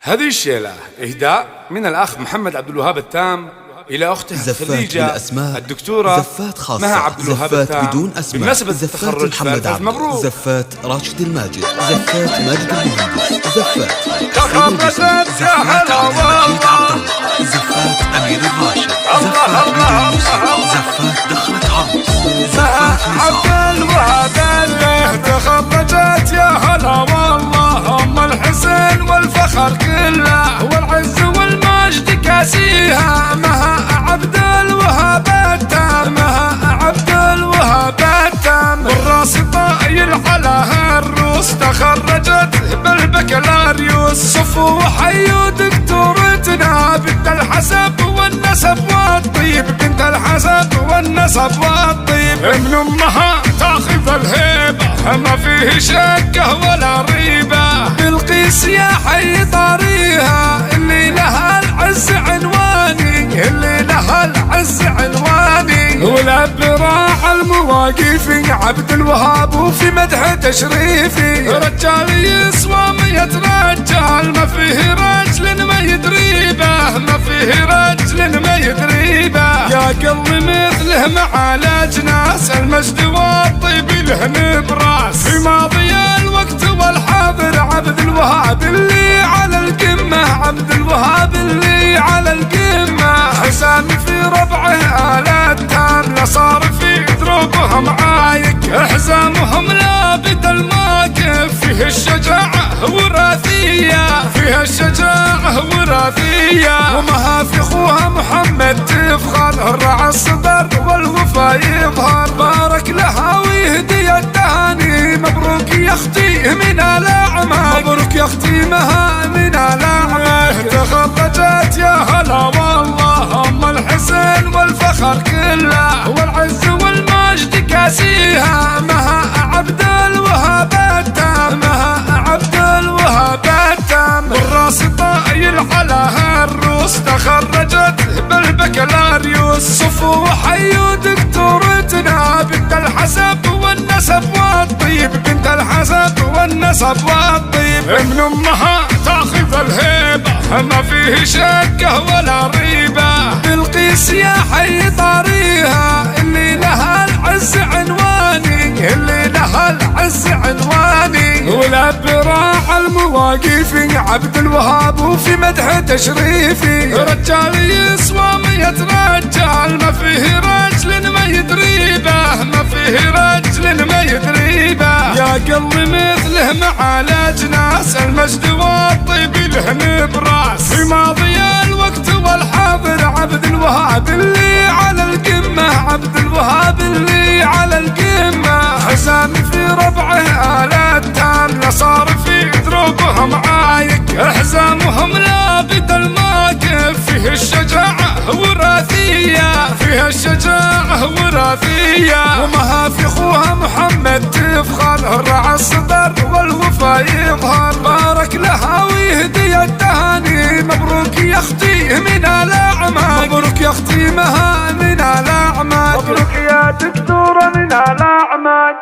هذه الشيلة إهداء من الأخ محمد عبد الوهاب التام إلى أخته خديجة الدكتورة زفات خاصة، مها عبد الوهاب التام بدون أسماء، بمناسبة زفات التخرج. محمد عبد، مبروك. زفات راشد الماجد، زفات ماجد المهندس، زفات تخرجت يا هلا والله، زفات أمير الراشد، زفات بدون نسب، زفات دخلت عروس، زفات عبد الوهاب اللي تخرجت يا هلا والله، أم الحسن والفخر كله والعز والمجد كاسيها، مها عبد الوهاب التام، مها عبد الوهاب التام، والراس طايل على الروس، تخرجت بالبكالوريوس، صفو وحيو دكتورتنا بنت الحسب والنسب والطيب، بنت الحسب والنسب والطيب، من امها تاخذ الهيبه ما فيه شكه ولا ريبه، بالقيس يا حي طاريها اللي لها العز عنواني، اللي لها العز عنواني، ولبراع المواقف عبد الوهاب وفي مدح تشريفي، رجال يسوى 100 رجال، ما فيه رجل ما يدريبه، ما فيه رجل ما يدريبه، يا قلبي مثله مع الاجناس، المجد والطيب له نبراس، في ماضي الوقت والحاضر عبد الوهاب اللي على القمه، عبد الوهاب اللي على القمه، حسام في ربعه آلات تام، صار في دروبهم عايق، حزامهم لابد الماكف، فيه الشجاعة وراثية، فيها الشجاعة وراثية، ومها في اخوها محمد تفخر، رعى الصدر والوفا يظهر، بارك لها ويهدي التهاني، مبروك يا اختي من الاعماق، مبروك يا اختي مها من الاعماق، تخرجت يا هلا والله، ام الحسن والفخر كله والعز والمجد كاسيها، مها عبد الوهاب التام، مها عبد الوهاب التام، والراس طايل على الروس، تخرجت بالبكالوريوس، صفو وحيو دكتورتنا بنت الحسب والنسب والطيب، بنت الحسب والنسب والطيب، من امها تاخذ الهيبه ما فيه شكه ولا ريبه، بالقيس يا حي طاريها اللي لها العز عنواني، اللي لها العز عنواني، ولبراع المواقف عبد الوهاب وفي مدح تشريفي، رجال يسوى 100 رجال، ما فيه رجل ما يدريبه، ما فيه رجل ما يدريبه، يا قلبي مثله مع الاجناس، المجد والطيب له نبراس، في ماضي الوقت والحاضر عبد الوهاب اللي على القمه، عبد الوهاب اللي على القمه، حسام في ربعه آلات تام، صار في دروبهم عايق، حزامهم لابد الماكف، فيه الشجاعة وراثية، فيها الشجاعة وراثية، ومها في اخوها محمد تفخر، رعى الصدر والوفا يظهر، بارك لها ويهدي التهاني، مبروك يا اختي من الاعماق، مبروك يا اختي مها من الاعماق، مبروك يا دكتورة من الاعماق.